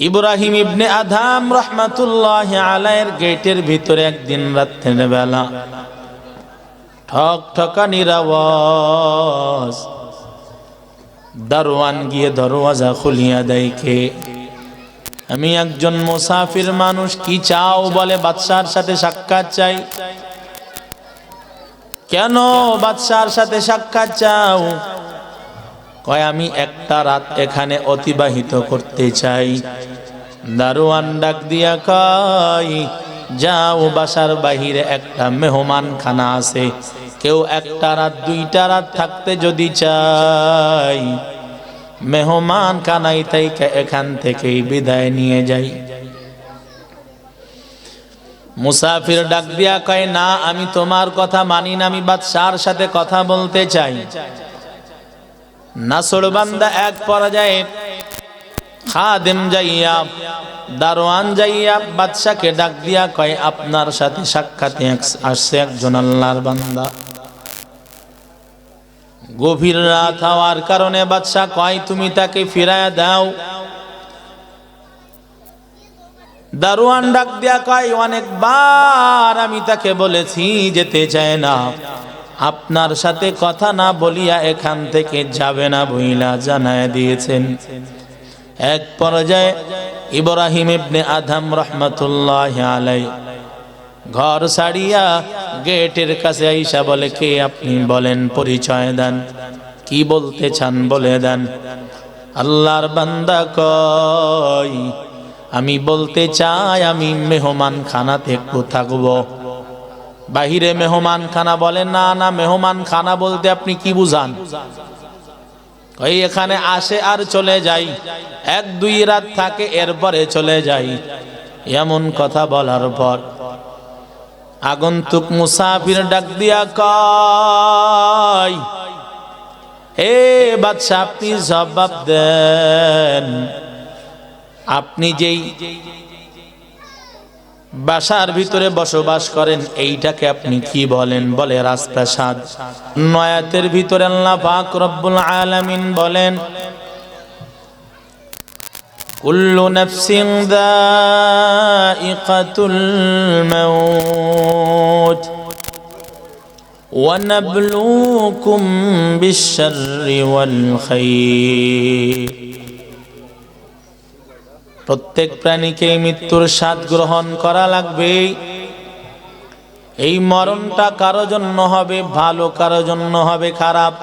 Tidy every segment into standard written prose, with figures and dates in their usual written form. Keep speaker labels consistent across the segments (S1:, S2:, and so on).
S1: ইব্রাহিম ইবনে Adham রহমাতুল্লাহি আলাইহির গেটের ভিতরে একদিন রাতের বেলা ঠক ঠকানির আওয়াজ। দারোয়ান গিয়ে দরওয়াজা খুলিয়া দেখে আমি একজন মুসাফির মানুষ, কি চাও? বলে বাদশার সাথে সাক্ষাৎ চাই। কেন বাদশার সাথে সাক্ষাৎ চাও? কয় আমি একটা রাত এখানে অতিবাহিত করতে চাই। দারোয়ান ডাক দিয়া কয় যাও, বাসার বাহিরে একটা মেহমানখানা আছে, কেউ একটা রাত দুইটা রাত থাকতে যদি চাই মেহমানখানাই থেকে এখান থেকেই বিদায় নিয়ে যাই। মুসাফির ডাক দিয়া কয় না, আমি তোমার কথা মানি না, আমি বাদশার সাথে কথা বলতে চাই। নাসরবান্দা এক পর্যায়ে খাদেম যাইয়া দারোয়ান যাইয়া বাদশাকে ডাক দিয়া কয় আপনার সাথে সাক্ষাতে আসছে একজন আল্লাহর বান্দা। গভীর রাত হওয়ার কারণে বাদশা কয় তুমি তাকে ফিরায়া দাও। দারোয়ান ডাক দিয়া কয় অনেকবার আমি তাকে বলেছি যেতে চায় না, আপনার সাথে কথা না বলিয়া এখান থেকে যাবে না বইলা জানায় দিয়েছেন। এক পর্যায়ে ইব্রাহিম ইবনে আদহাম রহমাতুল্লাহি আলাইহি ঘর ছাড়িয়া গেটের কাছে আইসা বলে কে আপনি? বলেন, পরিচয় দেন, কি বলতে চান বলে দেন। আল্লাহর বান্দা কয় আমি বলতে চাই আমি মেহমান খানাতে একটু থাকবো। বাহিরে মেহমান খানা? বলেন না না, মেহমান খানা বলতে আপনি কি বুঝান? কই এখানে আসে আর চলে যাই, এক দুই রাত থাকে এরপরে চলে যাই। এমন কথা বলার পর আগন্তুক মুসাফির ডাক দিয়া কয় হে বাদশা, আপনি জবাব দেন, আপনি যেই বাসার ভিতরে বসবাস করেন এইটাকে আপনি কি বলেন? বলে রাজপ্রাসাদ। নয়াতের ভিতরে আল্লাহ পাক রব্বুল আলামিন বলেন কুল্লু নাফসিন যায়িকাতুল মাউত ওয়া নাবলুকুম বিশ-শাররি ওয়াল খাইর। প্রত্যেক প্রাণীকে মৃত্যুর স্বাদ গ্রহণ করা লাগবে। এই মরণটা কারো জন্য হবে ভালো, কারো জন্য হবে খারাপ।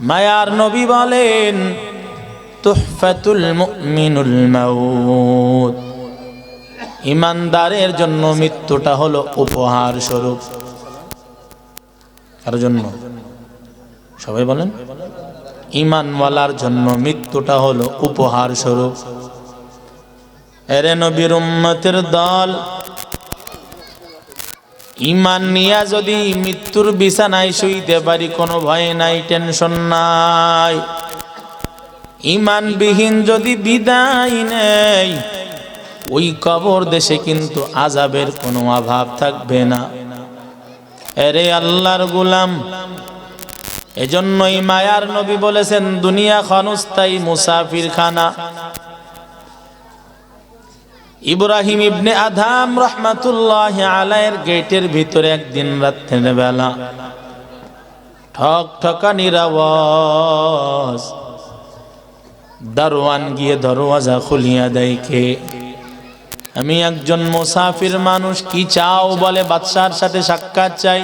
S1: মায়ার নবী বলেন তুহফাতুল মুমিনুল মাউত, ইমানদারের জন্য মৃত্যুটা হলো উপহার স্বরূপ। কার জন্য? সবাই বলেন। ঈমানওয়ালার জন্য মৃত্যুটা হলো উপহার স্বরূপ। এরে নবীর উম্মতের দল, ঈমান নিয়া যদি মৃত্যুর বিছানায় শুইতে পারি কোনো ভয় নাই, টেনশন নাই। ঈমানবিহীন যদি বিদায় নেই ওই কবর দেশে কিন্তু আযাবের কোনো অভাব থাকবে না। এরে আল্লাহর গোলাম, এজন্যই মায়ার নবী বলেছেন দুনিয়া ক্ষণস্থায়ী মুসাফির খানা। ইব্রাহিম ইবনে আদহাম রহমাতুল্লাহি আলাইহির গেটের ভিতরে একদিন রাতের বেলা ঠক ঠকানির আওয়াজ। দারোয়ান গিয়ে দরওয়াজা খুলিয়া দেখে আমি একজন মুসাফির মানুষ, কি চাও? বলে বাদশার সাথে সাক্ষাৎ চাই।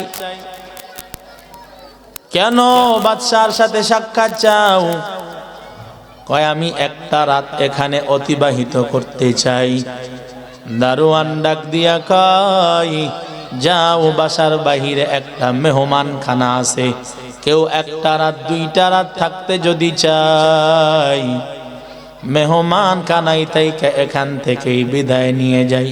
S1: কেন বাদশার সাথে সাক্ষাৎ চাও? কয় আমি একটা রাত এখানে অতিবাহিত করতে চাই। দারোয়ান ডাক দিয়া কয় যাও, বাসার বাহিরে একটা মেহমানখানা আছে, কেউ একটা রাত দুইটা রাত থাকতে যদি চাই মেহমানখানাই থেকে এখান থেকেই বিদায় নিয়ে যাই।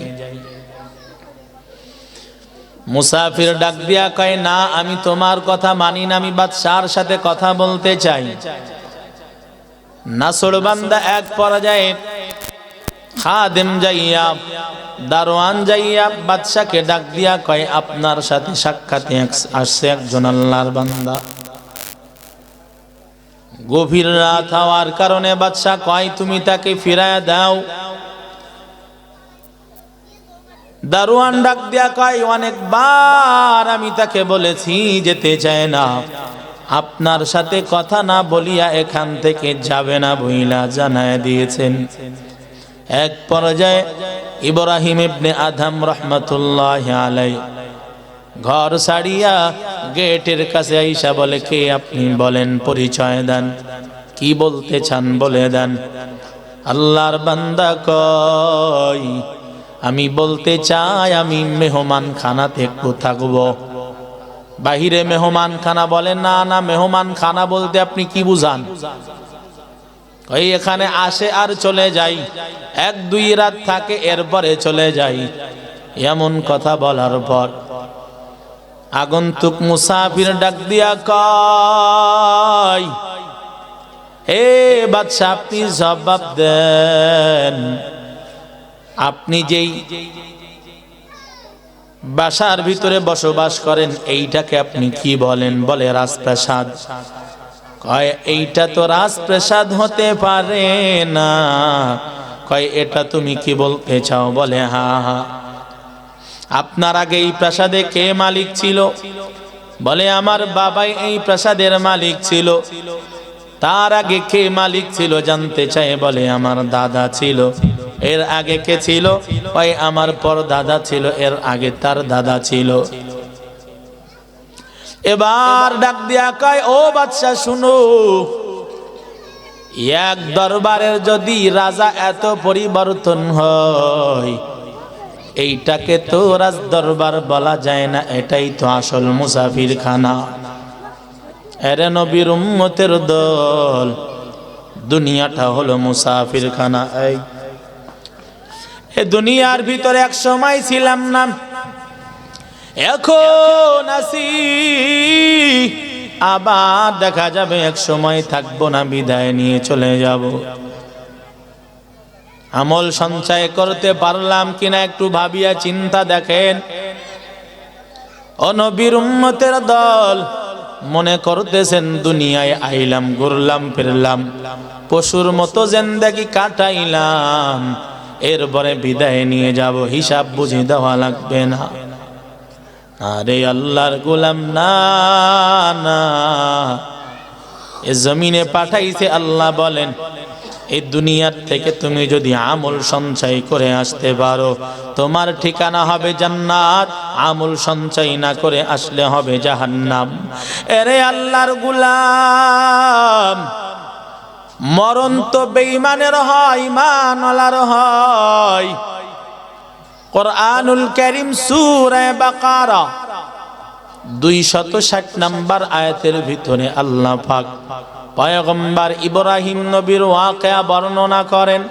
S1: মুসাফির ডাক দিয়া কয় না, আমি তোমার কথা মানি না, আমি বাদশার সাথে কথা বলতে চাই। নাসরবান্দা এক পর্যায়ে খাদেম যাইয়া দারোয়ান যাইয়া বাদশাকে ডাক দিয়া কয় আপনার সাথে সাক্ষাতে আসছে একজন আল্লাহর বান্দা। গভীর রাত হওয়ার কারণে বাদশা কয় তুমি তাকে ফিরায়া দাও। দারোয়ান ডাক দিয়া কয় অনেকবার আমি তাকে বলেছি যেতে চায় না, আপনার সাথে কথা না বলিয়া এখান থেকে যাবে না বইলা জানায় দিয়েছেন। এক পর্যায়ে ইব্রাহিম ইবনে আদম রাহমাতুল্লাহি আলাইহি ঘর ছাড়িয়া গেটের কাছে আইসা বলে, কে আপনি বলেন, পরিচয় দেন, কি বলতে চান বলে দেন। আল্লাহর বান্দা কয় আমি বলতে চাই আমি মেহমান খানাতে একটু থাকবো। বাহিরে মেহমান খানা বলে, না না, মেহমান খানা বলতে আপনি কি বুঝান? ওই এখানে আসে আর চলে যাই, 1-2 রাত থাকে এরপরে চলে যাই। এমন কথা বলার পর আগন্তুক মুসাফির ডাক দিয়া কয়, হে বাদশা আপনি জবাব দেন, আপনি যেই বাসার ভিতরে বসবাস করেন এইটাকে আপনি কি বলেন? বলে রাজপ্রাসাদ। কয় এইটা তো রাজপ্রাসাদ হতে পারে না। কয় এটা তুমি কি বলতে চাও? বলে হ্যাঁ হ্যাঁ। আপনার আগে এই প্রাসাদে কে মালিক ছিল? বলে আমার বাবাই এই প্রাসাদের মালিক ছিল। তার আগে কে মালিক ছিল জানতে চাই? বলে আমার দাদা ছিল। এর আগে কে ছিল? ওই আমার পর দাদা ছিল, এর আগে তার দাদা ছিল। এবার ডাক দিয়া কয়, ও বাদশা শুনো, এক দরবারের যদি রাজা এত পরিবর্তন হয়, এইটাকে তো রাজ দরবার বলা যায় না, এটাই তো আসল মুসাফির খানা। এরে নবীর উম্মতের দল, দুনিয়াটা হলো মুসাফির খানা। এই দুনিয়ার ভিতরে এক সময় ছিলাম না, এখন আছি, আবার দেখা যাবে এক সময় থাকবো না, বিদায় নিয়ে চলে যাব। আমল সঞ্চয় করতে পারলাম কিনা একটু ভাবিয়া চিন্তা দেখেন। ও নবীর উম্মতের দল, মনে করতেছেন দুনিয়ায় আইলাম, ঘুরলাম ফিরলাম, পশুর মতো জিন্দেগি কাটাইলাম, এরপরে বিদায় নিয়ে যাব, হিসাব বুঝে দেওয়া লাগবে না। আরে আল্লাহর গোলাম, না না, এ জমিনে পাঠাইছে আল্লাহ। বলেন এই দুনিয়ার থেকে তুমি যদি আমল সঞ্চয় করে আসতে পারো, তোমার ঠিকানা হবে জান্নাত। আমল সঞ্চয় না করে আসলে হবে জাহান্নাম। এরে আল্লাহর গোলাম, মরণ তো বেঈমানের হয়, ঈমানওয়ালার হয়। কুরআনুল কারীম সূরা বাকারা 260 নম্বর আয়াতের ভিতরে আল্লাহ পাক পয়গম্বর ইব্রাহিম নবীর ওয়াকিয়া বর্ণনা করেন।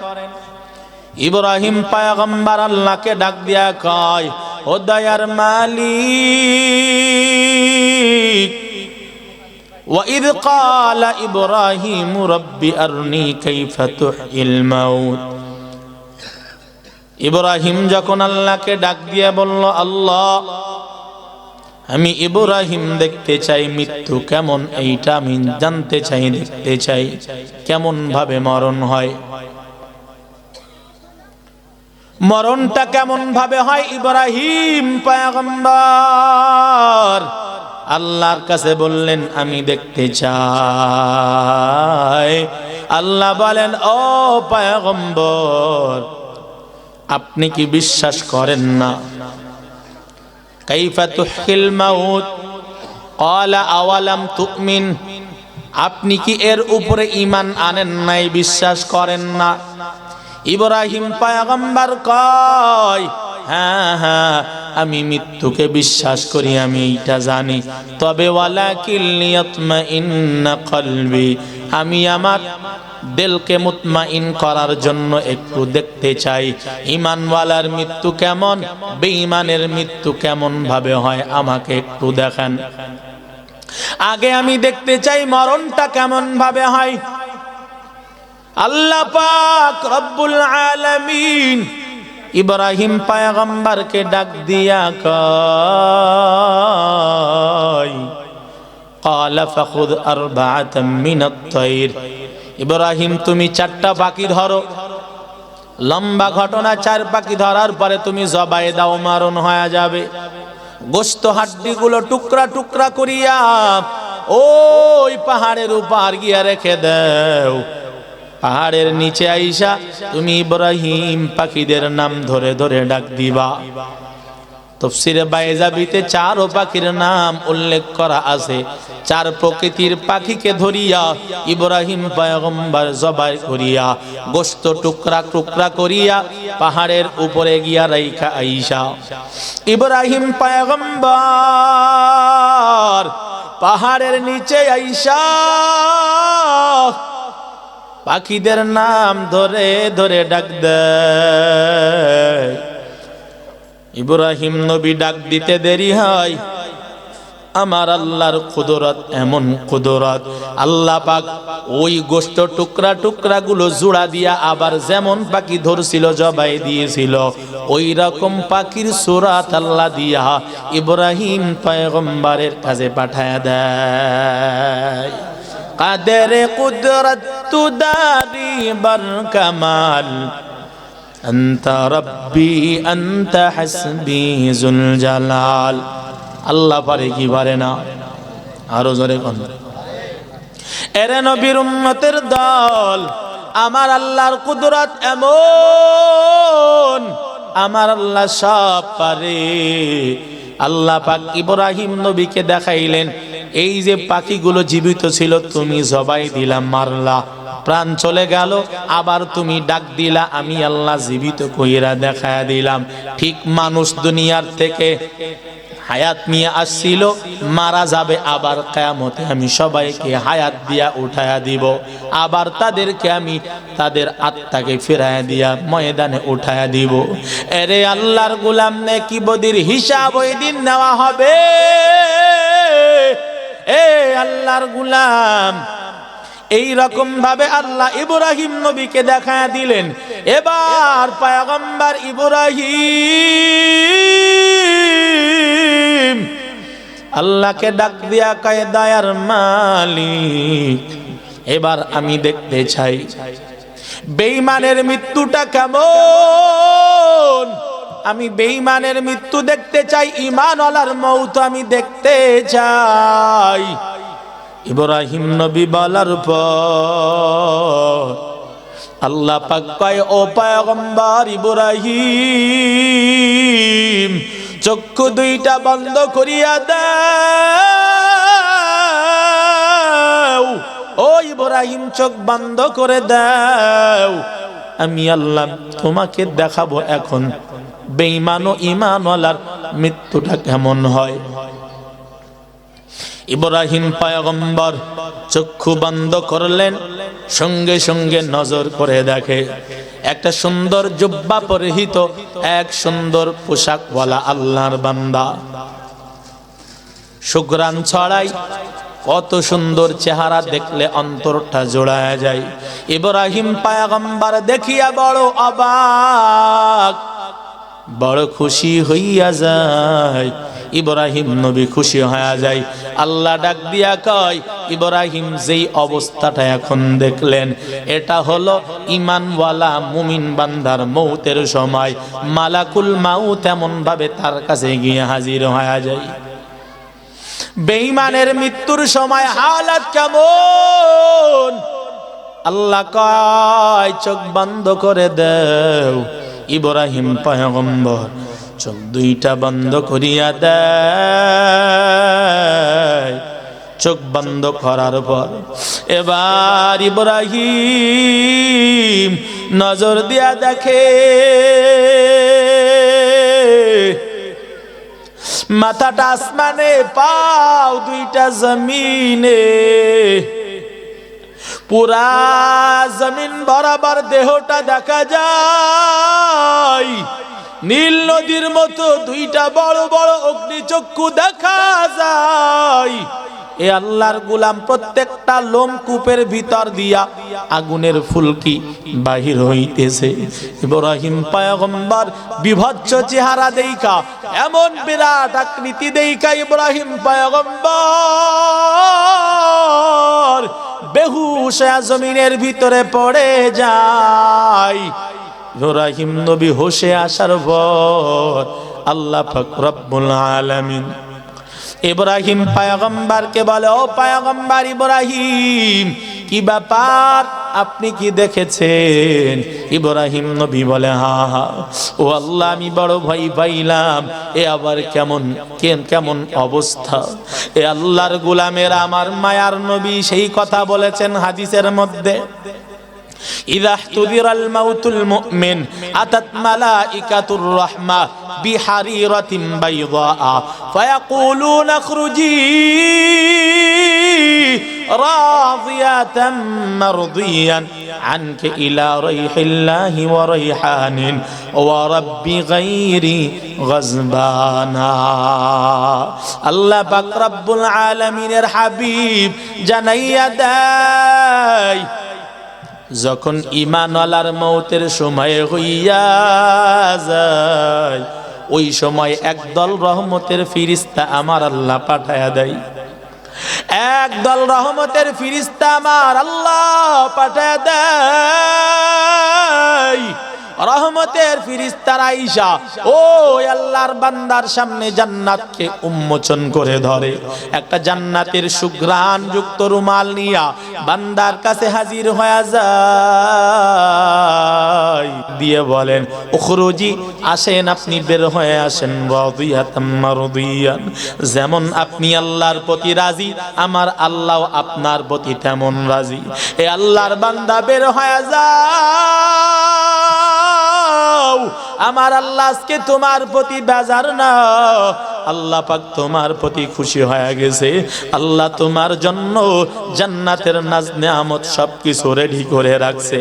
S1: ইব্রাহিম পয়গম্বর আল্লাহকে ডাক দিয়া কয়, ও দয়ার মালিক, وَإِذْ قَالَ إِبْرَاهِيمُ رَبِّ أَرْنِي كَيْفَ تُحْيِي الْمَوْتَ। ইব্রাহিম যখন আল্লাহকে ডাক দিয়ে বলল, আল্লাহ আমি ইব্রাহিম দেখতে চাই মৃত্যু কেমন, এইটা আমি জানতে চাই, দেখতে চাই কেমন ভাবে মরণ হয়, মরণটা কেমন ভাবে হয়। ইব্রাহিম পয়গম্বর আল্লাহর কাছে বললেন আমি দেখতে চাই। আল্লাহ বলেন, ও পয়গম্বর আপনি কি বিশ্বাস করেন না? কাইফা তুহিল মাউত ক্বালা আওয়ালাম তুমিন, আপনি কি এর উপরে ঈমান আনেন নাই, বিশ্বাস করেন না? ইব্রাহিম পয়গম্বর কয়, হ্যাঁ হ্যাঁ আমি মৃত্যুকে বিশ্বাস করি, আমি এটা জানি, তবে ওয়ালাকিন লিয়াতমাইন্না কলবি, আমি আমার দিলকে মুতমাইন করার জন্য একটু দেখতে চাই ঈমানওয়ালার মৃত্যু কেমন, বেঈমানের মৃত্যু কেমন ভাবে হয়, আমাকে একটু দেখান। আগে আমি দেখতে চাই মরণটা কেমন ভাবে হয়। আল্লাহ পাক রব্বুল আলামিন ইব্রাহিম পয়গম্বরকে ডাক দিয়া কয়, ক্বালা ফাখুয আরবাআতাম মিনাত তায়র, ইব্রাহিম তুমি 4টা পাখি ধরো। লম্বা ঘটনা, 4 পাখি ধরার পরে তুমি জবাই দাও, মারণ হয়ে যাবে। গোশত হাড্ডিগুলো টুকরা টুকরা করিয়া ওই পাহাড়ের উপর গিয়া রেখে দাও। পাহাড়ের নিচে আইসা তুমি ইব্রাহিম পাখিদের নাম ধরে ধরে ডাক দিবা। তাফসীরে বাইজাবিতে 4 পাখির নাম উল্লেখ করা আছে। 4 প্রকৃতির পাখিকে ধরিয়া ইব্রাহিম পয়গম্বর জবাই করিয়া গোশত টুকরা টুকরা করিয়া পাহাড়ের উপরে গিয়া রাইখা আইসা ইব্রাহিম পয়গম্বর পাহাড়ের নিচে আইসা পাখিদের নাম ধরে ধরে ডাক দেয়। ইব্রাহিম নবী ডাক দিতে দেরি হয়, আমার আল্লাহর কুদরত এমন কুদরত, আল্লাহ পাক ওই গোশত টুকরা টুকরা গুলো জোড়া দিয়া আবার যেমন পাখি ধরছিল জবাই দিয়েছিল ওই রকম পাখির সূরাত আল্লাহ দিয়া ইব্রাহিম পয়গম্বরের কাছে পাঠায়া দেয়। কাদের কুদরত তুদারি বার কামাল, আনতা রব্বি আনতা হাসবি যুল জালাল। আল্লাহ পারে কি পারে না? আরো জোরে কোন এরে নবীর উম্মতের দল, আমার আল্লাহর কুদরত এমন, আমার আল্লাহ সব পারে। আল্লাহ পাক ইব্রাহিম নবীকে দেখাইলেন, এই যে পাখিগুলো জীবিত ছিল তুমি জবাই দিলা, মারলা, প্রাণ চলে গেল, আবার তুমি ডাক দিলা, আমি আল্লাহ জীবিত কইরা দেখায়া দিলাম। ঠিক মানুষ দুনিয়ার থেকে হায়াত নিয়ে আসছিল, মারা যাবে, আবার কিয়ামতে আমি সবাইকে হায়াত দিয়া উঠায়া দিব, আবার তাদেরকে আমি তাদের আত্মাকে ফিরায়া দিয়া ময়দানে উঠায়া দিব। এরে আল্লাহর গোলাম, নেকি বদির হিসাব ওই দিন নেওয়া হবে। এ আল্লাহর গোলাম, এই রকম ভাবে আল্লাহ ইব্রাহিম নবীকে দেখায়া দিলেন। এবার পয়গম্বর ইব্রাহিম আল্লাহকে ডাক দিয়া কয়, দয়ার মালিক, এবার আমি দেখতে চাই বেঈমানের মৃত্যুটা কেমন। আমি বেঈমানের মৃত্যু দেখতে চাই, ঈমানওয়ালার মওত আমি দেখতে চাই। ইব্রাহিম নবী বলার পর আল্লাহ পাক কয়, ও পয়গম্বর ইব্রাহিম, চক্ষু দুইটা বন্ধ করিয়া দাও। ও ইব্রাহিম, চোখ বন্ধ করে দাও, আমি আল্লাহ তোমাকে দেখাবো এখন বেঈমান ও ঈমানওয়ালার মৃত্যুটা কেমন হয়। ইব্রাহিম পয়গম্বর চক্ষু বন্ধ করলেন, সঙ্গে সঙ্গে নজর করে দেখে একটা সুন্দর জুব্বা পরিহিত এক সুন্দর পোশাকওয়ালা আল্লাহর বান্দা, সুগ্রাণ ছড়াই, কত সুন্দর চেহারা, দেখলে অন্তরটা জোড়ায় যায়। ইব্রাহিম পয়গম্বর দেখিয়া বড় অবাক, বড় খুশি হইয়া যায়। ইব্রাহিম নবী খুশি হয়ে যায়। আল্লাহ ডাক দিয়া কয়, ইব্রাহিম যেই অবস্থাটা এখন দেখলেন, এটা হলো ঈমানওয়ালা মুমিন বান্দার মৌতের সময় মালাকুল মাউত এমন ভাবে তার কাছে গিয়ে হাজির হয়ে যায়। বেঈমানের মৃত্যুর সময় হালাত কেমন? আল্লাহ কয়, চোখ বন্ধ করে দাও। ইব্রাহিম পয়গম্বর চোখ দুইটা বন্ধ করিয়া দেয়। চোখ বন্ধ করার পর এবার ইব্রাহিম নজর দিয়া দেখে মাথাটা আসমানে, পাও দুইটা জমিনে, পুরা জমিন বরাবর দেহটা দেখা যায়। নীল নদীর মতো দুইটা বড় বড় অগ্নিচক্ষু দেখা যায়। এ আল্লাহর গোলাম প্রত্যেকটা লোমকূপের ভিতর দিয়া আগুনের ফুলকি বাহির হইতেছে। ইব্রাহিম পয়গম্বর বিভৎস চেহারা দেইখা, এমন বিরাট আকৃতি দেইখা ইব্রাহিম পয়গম্বর বেহুশ হয়ে জমিনের ভিতরে পড়ে যায়। ইব্রাহিম নবী হোশে আসার পর আল্লাহ পাক রব্বুল আলামিন ইব্রাহিম পয়গম্বরকে বলে, ও পয়গম্বর ইব্রাহিম, কি ব্যাপার, আপনি কি দেখেছেন? ইব্রাহিম নবী বলে, হ্যাঁ হ্যাঁ, ও আল্লাহ, আমি বড় ভয় পাইলাম। এ আবার কেমন অবস্থা? এ আল্লাহর গোলামের আমার মায়ার নবী সেই কথা বলেছেন হাদিসের মধ্যে, إذا احتضر الموت المؤمن أتت ملائكة الرحمة بحريرة بيضاء فيقولون اخرجي راضية مرضيا عنك إلى ريح الله وريحان ورب غير غزبانا। الله পাক রব্বুল আলামিনের হাবিব জানাইয়া দেয়, যখন ঈমানওয়ালার মৌতের সময় হইয়া যায়, ওই সময় একদল রহমতের ফিরিস্তা আমার আল্লাহ পাঠায়া দেয়। একদল রহমতের ফিরিস্তা আমার আল্লাহ পাঠায়া দেয়। রহমতের ফিরিস্তারা আইসা ও আল্লাহর বান্দার সামনে জান্নাতকে উন্মোচন করে ধরে। একটা জান্নাতের সুঘ্রাণ যুক্ত রুমাল নিয়া বান্দার কাছে হাজির হয়ে যায়, দিয়ে বলেন, উখরুজি, আসেন, আপনি বের হয়ে আসেন, রাদিয়াতাম মারদিয়ান, যেমন আপনি আল্লাহর প্রতি রাজি, আমার আল্লাহ আপনার প্রতি তেমন রাজি। এ আল্লাহর বান্দা বের হয়ে যায়, আমার আল্লাহ আজকে তোমার প্রতি বেজার না, আল্লাহ পাক তোমার প্রতি খুশি হয়ে গেছে। আল্লাহ তোমার জন্য জান্নাতের নাজ নেয়ামত সবকিছু রেডি করে রাখছে।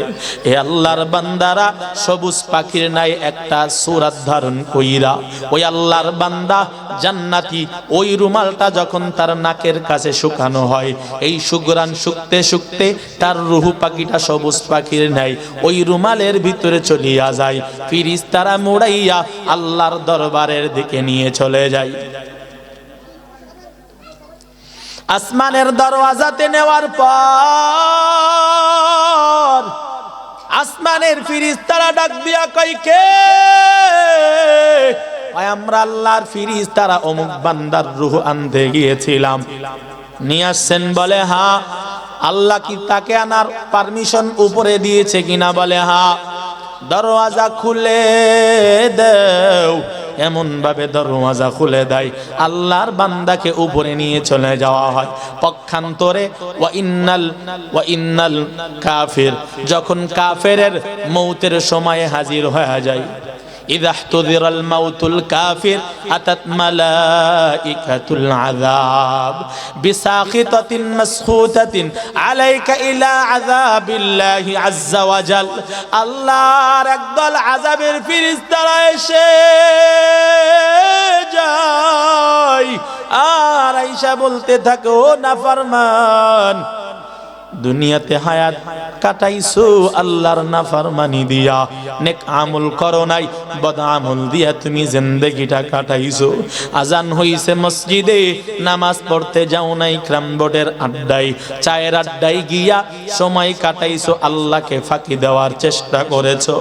S1: এ আল্লাহর বান্দারা সবুজ পাখির নাই একটা সূরাত ধারণ কইরা ওই আল্লাহর বান্দা জান্নাতি ওই রুমালটা যখন তার নাকের কাছে শুকানো হয়, এই সুঘ্রাণ শুকতে শুকতে তার রুহু পাখিটা সবুজ পাখির নাই ওই রুমালের ভিতরে চলিয়া যায়। ফিরিস্তারা মুড়াইয়া আল্লাহর দরবারের দিকে নিয়ে চলে যায়। আসমানের দরওয়াজাতে নেওয়ার পর আসমানের ফিরিস্তারা ডাক দিয়া কয়, কে? আমরা আল্লাহর ফিরিস্তারা অমুক বান্দার রূহ আনতে গিয়েছিলাম, নিয়ে আসছেন। বলে, হ্যাঁ। আল্লাহ কি তাকে আনার পারমিশন উপরে দিয়েছে কিনা? বলে, হ্যাঁ। দরওয়াজা খুলে দাও। এমন ভাবে দরওয়াজা খুলে দেয় আল্লাহর বান্দাকে উপরে নিয়ে চলে যাওয়া হয়। পক্ষান্তরে ওয়া ইন্নাল কাফির, যখন কাফেরের মৌতের সময় হাজির হয়ে যায়, إذا احتضر الموت الكافر أتت ملائكة العذاب بساخطة مسخوطة عليك إلى عذاب الله عز وجل। আল্লাহর একদল আযাবের ফেরেশতারা এসে যায় আর আয়েশা বলতে থাকে, ও নাফরমান, দুনিয়াতে হায়াত কাটাইছো আল্লাহর নাফরমানি দিয়া, নেক আমল করো নাই, বদ আমল দিয়া তুমি জিন্দেগিটা কাটাইছো। আজান হইছে মসজিদে, নামাজ পড়তে যাও নাই, ক্রাম বোর্ডের আড্ডায়, চায়ের আড্ডায় গিয়া সময় কাটাইছো, আল্লাহকে ফাঁকি দেওয়ার চেষ্টা করেছো।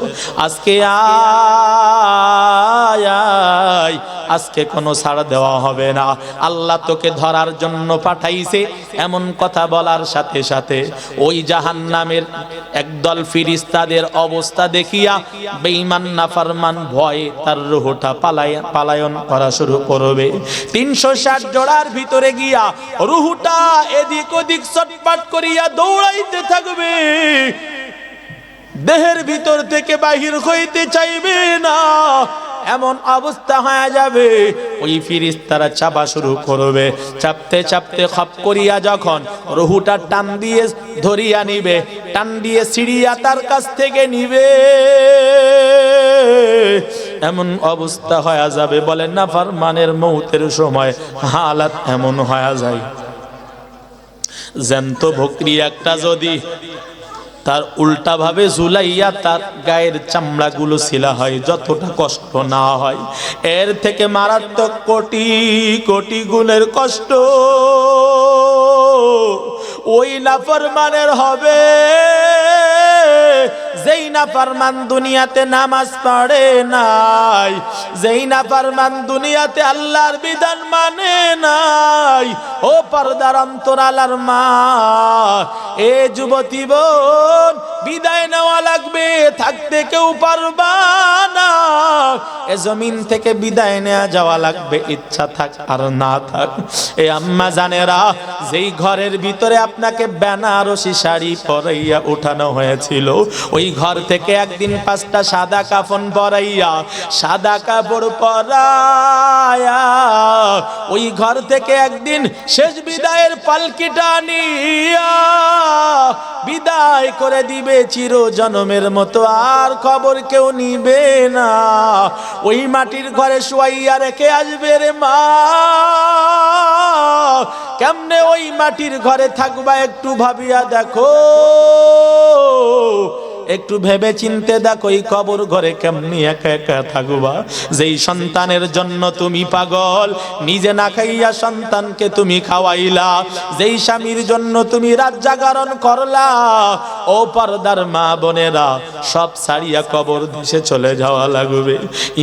S1: আজকে আয়, আজকে কোনো ছাড় দেওয়া হবে না, আল্লাহ তোকে ধরার জন্য পাঠাইছে। এমন কথা বলার সাথে সাথে ওই জাহান্নামের একদল ফিরিস্তাদের অবস্থা দেখিয়া বেঈমান নাফরমান ভয়ে তার রূহটা পালায়ন করা শুরু করবে। 360 জোড়ার ভিতরে গিয়া রূহটা এদিক ওদিক ছটফট করিয়া দৌড়াইতে থাকবে, দেহের ভিতর থেকে বাহির হইতে চাইবে না। এমন অবস্থা হয়ে যাবে, ওই ফিরিস্তারা চাপা শুরু করবে। চাপতে চাপতে খপ করিয়া যখন রুহুটা টান দিয়ে ধরিয়া নিবে, টান দিয়ে ছিড়িয়া তার কাছ থেকে নিবে, এমন অবস্থা হয়ে যাবে। বলেন না, ফারমানের মৌতের সময় হালাত এমন হয়ে যায়। জ্যান্ত বকরি একটা যদি তার উল্টা ভাবে ঝুলাইয়া তার গায়ের চামড়াগুলো ছিলা হয়, যতটা কষ্ট না হয়, এর থেকে মারাত্মক কোটি কোটি গুণের কষ্ট ওই নাফরমানের হবে যেই নাফরমান দুনিয়াতে নামাজ পড়ে নাই, যেই নাফরমান দুনিয়াতে আল্লাহর বিধান মানে নাই। ও পর্দার অন্তরালার মা, এ যুবতী বোন, বিদায় নেওয়া লাগবে, থাকতে কেউ পারবা না। এ জমিন থেকে বিদায় নেওয়া যাওয়া লাগবে, ইচ্ছা থাক আর না থাক। এ আম্মা জানেরা, যেই ঘরের ভিতরে আপনাকে বেনারসি শাড়ি পরাইয়া উঠানো হয়েছিল, ওই ঘর থেকে একদিন 5টা সাদা কাফন পরাইয়া, সাদা কাপড় পরাইয়া ওই ঘর থেকে একদিন শেষ বিদায়ের পালকিটা নিয়া বিদায় করে দিবে চির জনমের মতো, আর খবর কেউ নিবে না। ওই মাটির ঘরে শুয়াইয়া রেখে আসবে রে মা। কেমনে ওই মাটির ঘরে থাকবা একটু ভাবিয়া দেখো, একটু ভেবে চিনতে দেখো, এই কবর ঘরে কেমনি একা একা থাকবা। যেই সন্তানের জন্য তুমি পাগল, নিজে না খাইয়া সন্তানকে তুমি খাওয়াইলা, যেই স্বামীর জন্য তুমি রাত জাগরণ করলা, ও পর্দার মা বোনেরা, সব ছাড়িয়া কবর দেশে চলে যাওয়া লাগবে।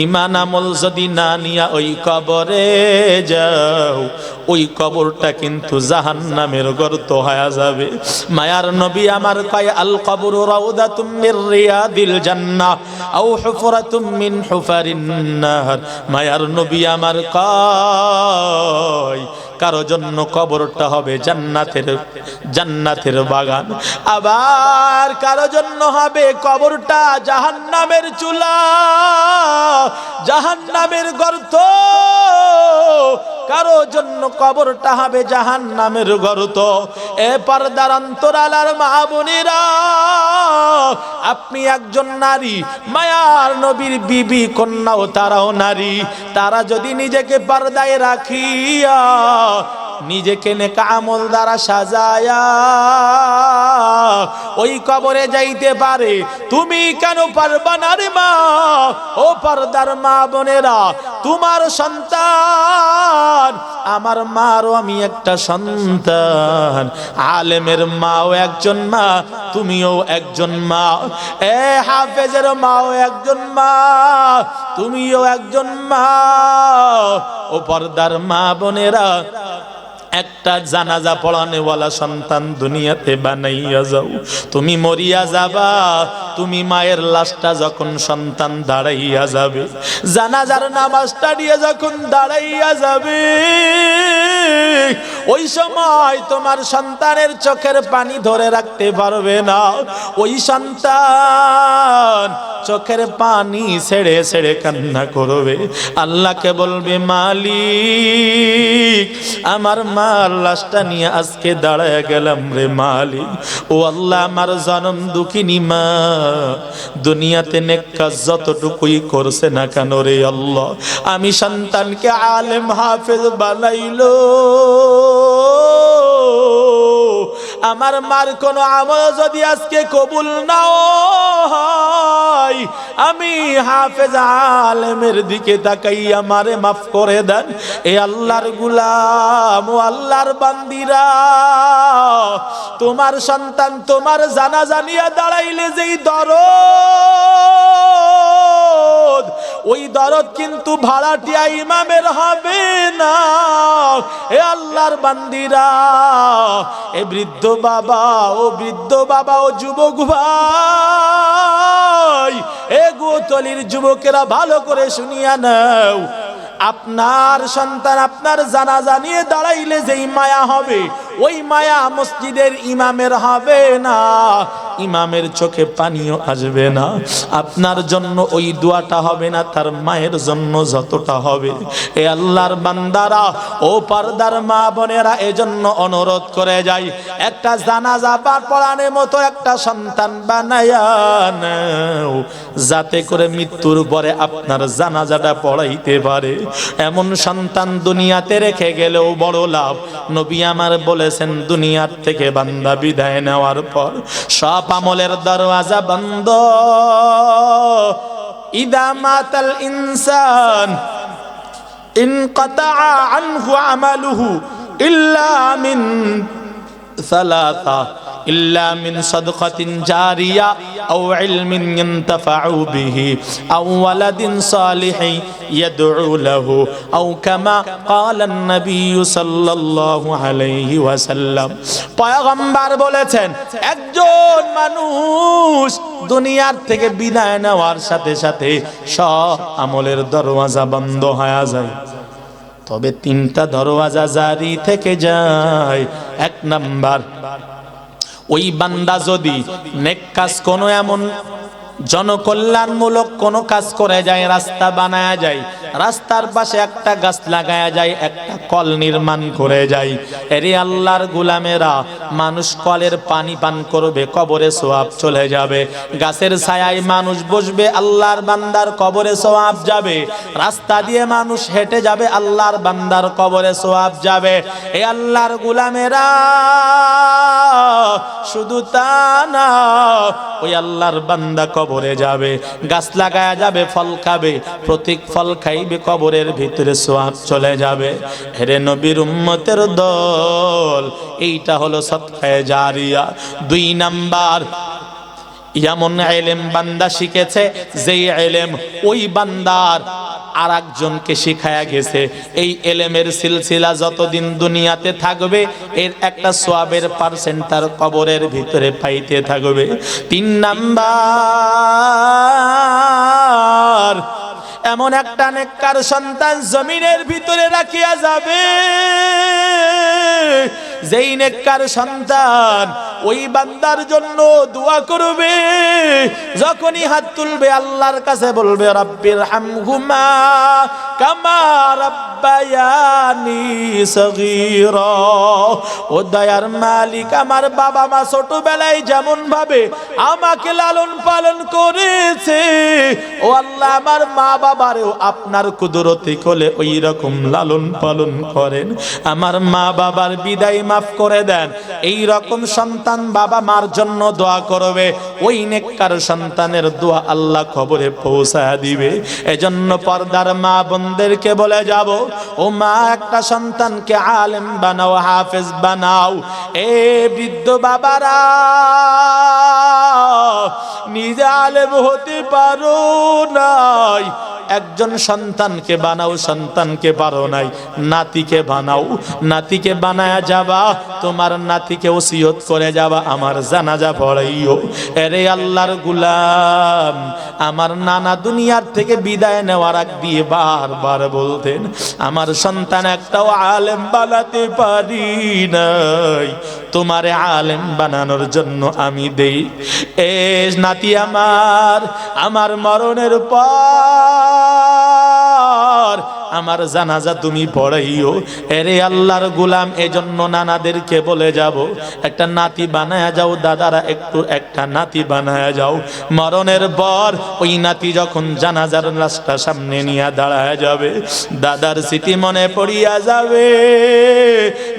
S1: ঈমান আমল যদি না নিয়া ওই কবরে যাও, ওই কবরটা কিন্তু জাহান্নামের গর্ত হয়ে যাবে। মায়ার নবী আমার কয়, আল কবরু রাউদাতুম মির রিয়াদিল জান্নাহ আও হুফরাতুম মিন হুফারিন নার। মায়ার নবী আমার কয়, কারো জন্য কবরটা হবে জান্নাতের বাগান, আবার কারো জন্য হবে কবরটা জাহান্নামের চুলা, জাহান্নামের গর্ত। কারো জন্য কবরটা হবে জাহান্নামের গর্ত। এ পর্দার অন্তরালার মা বোনেরা, আপনি একজন নারী, মায়ার নবীর বিবি কন্যাও তারাও নারী, তারা যদি নিজেকে পর্দায় রাখিয়া, নিজেকে নেক আমল দ্বারা সাজায়া ওই কবরে যাইতে পারে, তুমি কেন পারবা না রে মা? ও পর্দার মা বোনেরা, তোমার সন্তান, আমার মারও আমি একটা সন্তান, আলেমের মাও একজন মা, তুমিও একজন মা, এ হাফেজের মাও একজন মা, তুমিও একজন মা। ও পর্দার মা বোনেরা, একটা জানাজা পড়ানেওয়ালা সন্তান দুনিয়াতে বানাইয়া যাও, তুমি মরিয়া যাবা, তুমি মায়ের লাশটা যখন সন্তান দাঁড়াইয়া যাবে, জানাজার নামাজটা দিয়ে যখন দাঁড়াইয়া যাবে, ওই সময় তোমার সন্তানের চোখের পানি ধরে রাখতে পারবে না। ওই সন্তান চোখের পানি ছেড়ে ছেড়ে কান্না করবে, আল্লাহকে বলবে, মালিক, আমার মার লাশটা নিয়ে আজকে দাঁড়ায় গেলাম রে মালিক। ও আল্লাহ, আমার জনম দুঃখিনী মা দুনিয়াতে নেক কাজ যতটুকুই করছে না কেন রে আল্লাহ, আমি সন্তানকে আলেম হাফেজ বানাইলো, আমার মার কোনো আমল যদি আজকে কবুল না হয়, আমি হাফেজ আলেমের দিকে তাকাই আমারে মাফ করে দেন। এ আল্লাহর গোলাম, ও আল্লাহর বান্দিরা, তোমার সন্তান তোমার জানাজা নিয়ে দাঁড়াইলে যেই দরদ, ওই দরদ কিন্তু ভাড়াটিয়া ইমামের হবে না। এ আল্লাহর বান্দিরা, এ বৃদ্ধ বাবা, ও বৃদ্ধ বাবা, ও যুবক ভাই, এ গোতলির যুবকেরা, ভালো করে শুনিয়া নাও, আপনার সন্তান আপনার জানাজা নিয়ে দাঁড়াইলে যেই মায়া হবে, ওই মায়া মসজিদের ইমামের হবে না, ইমামের চোখে পানিও আসবে না, আপনার জন্য ওই দোয়াটা হবে না, তার মায়ের জন্য যতটা হবে। এ আল্লাহর বান্দারা, ও পর্দার মা বোনেরা, এজন্য অনুরোধ করে যাই, একটা জানাজা পড়ানোর মতো একটা সন্তান বানায়া নাও, যাতে করে মৃত্যুর পরে আপনার জানাজাটা পড়াইতে পারে। এমন সন্তান দুনিয়াতে রেখে গেলেও বড় লাভ। নবী আমার বলে বলেছেন দুনিয়ার থেকে বান্দা বিদায় নেওয়ার পর সব আমলের দরওয়াজা বন্ধ। ইদা মাতাল ইনসান ইনকাতা আনহু আমালুহু ইল্লা মিন সালাসা ইল্লা মিন সাদকাতিন জারিয়া আও ইলমিন ইনতাফাউ বিহি আও ওয়ালাদিন সালিহিন ইয়াদউ লাহু আও কামা ক্বালা an-নবী সাল্লাল্লাহু আলাইহি ওয়াসাল্লাম। পয়গম্বর বলেছেন একজন মানুষ দুনিয়ার থেকে বিদায় নেওয়ার সাথে সাথে সব আমলের দরওয়াজা বন্ধ হয়ে যায়, তবে তিনটা দরওয়াজা জারি থেকে যায়। এক নাম্বার, ওই বান্দা যদি নেক কাজ কোনো এমন জনকল্যাণমূলক কোনো কাজ করে যায়, রাস্তা বানায়া যায়, রাস্তার পাশে একটা গাছ লাগায়া যায়, একটা কল নির্মাণ করে যায়, এরে আল্লাহর গোলামেরা মানুষ কলের পানি পান করবে, কবরে সওয়াব চলে যাবে। গাছের ছায়ায় মানুষ বসবে, আল্লাহর বান্দার কবরে সওয়াব যাবে। রাস্তা দিয়ে মানুষ হেঁটে যাবে, আল্লাহর বান্দার কবরে সওয়াব যাবে। এ আল্লাহর গোলামেরা শুধু তা না, ওই আল্লাহর বান্দা কবরে যাবে, গাছ লাগায়া যাবে, ফল খাবে, প্রতীক ফল খাইবে, কবরের ভিতরে সওয়াব চলে যাবে। হেরে নবীর উম্মতের দল, এইটা হলো সদকায়ে জারিয়া। দুই নাম্বার, এমন ইলম বান্দা শিখেছে যেই ইলম ওই বান্দার আর একজনকে শিখায়া গেছে, এই ইলমের সিলসিলা যতদিন দুনিয়াতে থাকবে এর একটা সওয়াবের পার্সেন্ট তার কবরের ভিতরে পাইতে থাকবে। তিন নাম্বার, এমন একটা নেককার সন্তান জমিনের ভিতরে রাখিয়া যাবে, যেই নেককার সন্তান ওই বান্দার জন্য দোয়া করবে, যখনই হাত তুলবে আল্লাহর কাছে বলবে রাব্বির হামহুমা কামা রাব্বায়ানি সগীরা, ও দয়ার মালিক আমার বাবা মা ছোটবেলায় যেমন ভাবে আমাকে লালন পালন করেছে, ও আল্লাহ আমার মা বাবারেও আপনার কুদরতি কোলে ওই রকম লালন পালন করেন, আমার মা বাবার বিদায় মাফ করে দেন। এই রকম সন্তান বাবা মার জন্য দোয়া করবে, ওই নেককার সন্তানের দোয়া আল্লাহ কবরে পৌঁছায় দিবে। এজন্য পর্দার মা বোনদেরকে বলে যাব, ও মা একটা সন্তানকে আলেম বানাও, হাফেজ বানাও। এ বৃদ্ধ বাবারা নিজে আলেম হতে পারো নাই, একজন সন্তানকে বানাও, সন্তানকে পারো নাই, নাতিকে বানাও, নাতিকে বানায়া যাবা, তোমার নাতিকে ওসিয়ত করে যাবা আমার জানাজা পড়াইও। এরে আল্লাহর গোলাম, আমার নানা দুনিয়ার থেকে বিদায় নেওয়ার আগ দিয়ে বারবার বলতেন আমার সন্তান একটাও আলেম বানাতে পারি নাই, তোমারে আলেম বানানোর জন্য আমি দেই। এ নাতি আমার, আমার মরণের পর আমার জানাজা তুমি পড়াইও। এরে আল্লাহর গোলাম, এজন্য নানাদেরকে বলে যাব একটা নাতি বানায়া যাও, দাদারা একটু একটা নাতি বানায়া যাও। মরণের পর ওই নাতি যখন জানাজার লাশটা সামনে নিয়ে দাঁড়ায় যাবে, দাদার স্মৃতি মনে পড়িয়া যাবে,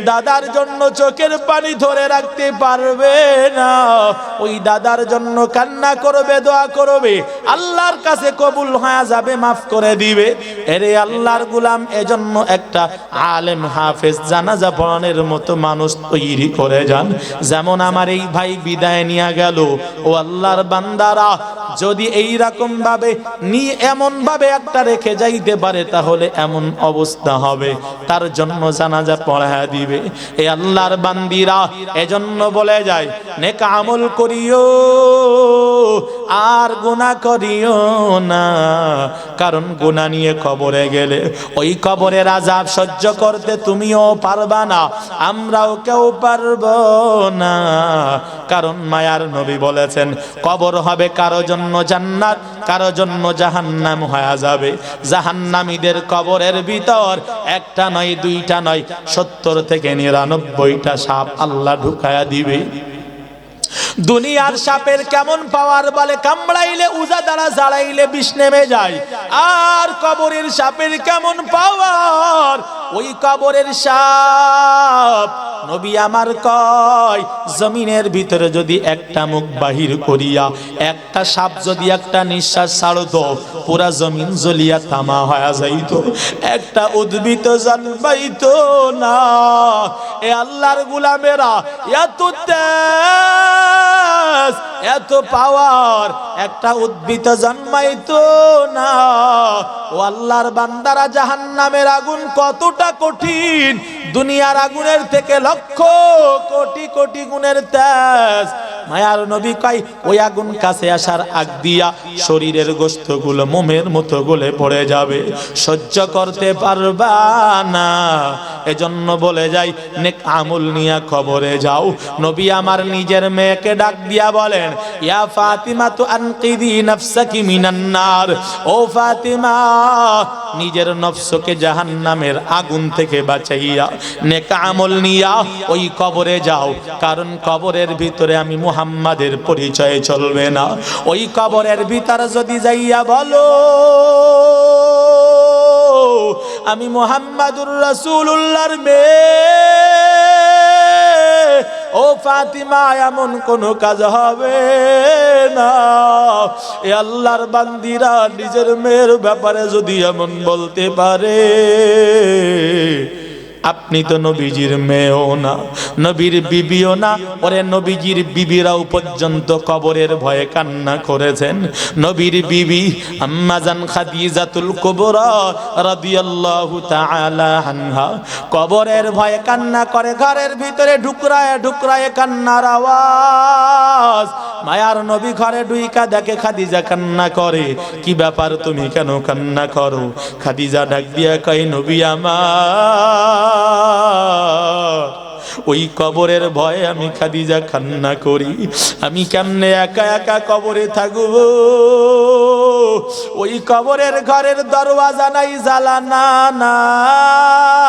S1: দাদার জন্য চোখের পানি ধরে রাখতে পারবে না, ওই দাদার জন্য কান্না করবে, দোয়া করবে, আল্লাহর কাছে কবুল হয়ে যাবে, মাফ করে দিবে। এরে আল্লাহর গোলাম, এজন্য একটা আলেম হাফেজ জানাজা পড়ানোর মতো মানুষ তৈরি করে যান। যেমন আমার এই ভাই বিদায় নিয়ে গেল, ও আল্লাহর বান্দারা যদি এই রকম ভাবে এমন ভাবে একটা রেখে যাইতে পারে, তাহলে এমন অবস্থা হবে তার জন্য জানাজা পড়ায়া দিবে। এই আল্লাহর বান্দিরা এজন্য বলে যায় নেক আমল করিও আর গুনাহ করিও না, কারণ গুনাহ নিয়ে কবরে গেলে ওই কবরের আযাব সহ্য করতে তুমিও পারবা না, আমরাও কেউ পারব না। কারণ মায়ার নবী বলেছেন কবর হবে কারো জন্য জান্নাত, কারো জন্য জাহান্নাম হয়ে যাবে। জাহান্নামীদের কবরের ভিতর একটা নয়, দুইটা নয়, 70 থেকে 99টা সাপ আল্লাহ ঢুকায়া দিবে। দুনিয়ার সাপের কেমন পাওয়ার বলে, কামড়াইলে উজা দ্বারা জ্বালাইলে বিষ নেমে যায়। আর কবরের সাপের কেমন পাওয়ার, ওই কবরের সাপ নবী আমার কয়, জমিনের ভিতরে যদি একটা মুখ বাহির করিয়া একটা সাপ যদি একটা নিঃশ্বাস ছাড়তো, পুরা জমিন জ্বলিয়া তামা হয়ে যাইতো, একটা উদ্ভিদ জন্মাইতো না। এ আল্লাহর গোলামেরা, এত তেজ এত পাওয়ার, একটা উদ্ভিদ জন্মাইতো না। ও আল্লাহর বান্দারা, জাহান্নামের আগুন কতটা কঠিন, দুনিয়ার আগুনের থেকে লক্ষ কোটি কোটি গুণের তেজ। মায়ার নবী কয়, ওই আগুন কাছে আসার আগ দিয়া শরীরের গোশতগুলো মোমের মতো গলে পড়ে যাবে, সহ্য করতে পারবা না। এজন্য বলে যাই, নেক আমল নিয়া কবরে যাও। নবী আমার নিজের মেয়েকে ডাক দিয়া বলেন, ইয়া ফাতিমা তু আনকিদি নাফসাকি মিনান নার, ও ফাতিমা, নিজের নফসকে জাহান্নামের আগুন থেকে বাঁচাইয়া নেক আমল নিয়া ওই কবরে যাও। কারণ কবরের ভিতরে আমি মুহাম্মাদের পরিচয় চলবে না। ওই কবরের ভিতরে যদি যাইয়া বলো আমি মুহাম্মাদুর রাসূলুল্লাহর মেয়ে, ও ফাতিমা, এমন কোন কাজ হবে না। এ আল্লাহর বান্দিরা নিজের মেয়ের ব্যাপারে যদি এমন বলতে পারে, আপনি তো নবীজির মেয়েও না, নবীর বিবিও না। ওরে নবীজির বিবিরাও পর্যন্ত কবরের ভয়ে কান্না করেছেন। নবীর বিবি আম্মা জান খাদিজাতুল কুবরা রাদিয়াল্লাহু তাআলা আনহা কবরের ভয়ে কান্না করে, ঘরের ভিতরে ঢুকরায় ঢুকরায় কান্নার আওয়াজ। মায়ার নবী ঘরে ঢুইকা দেখে খাদিজা কান্না করে। কি ব্যাপার, তুমি কেন কান্না করো? খাদিজা ডাক দিয়া কয়, নবী আমার, ওই কবরের ভয়ে আমি খাদিজা কান্না করি। আমি কেমনে একা একা কবরে থাকবো? ওই কবরের ঘরের দরওয়াজা নাই, জ্বালানা নাই,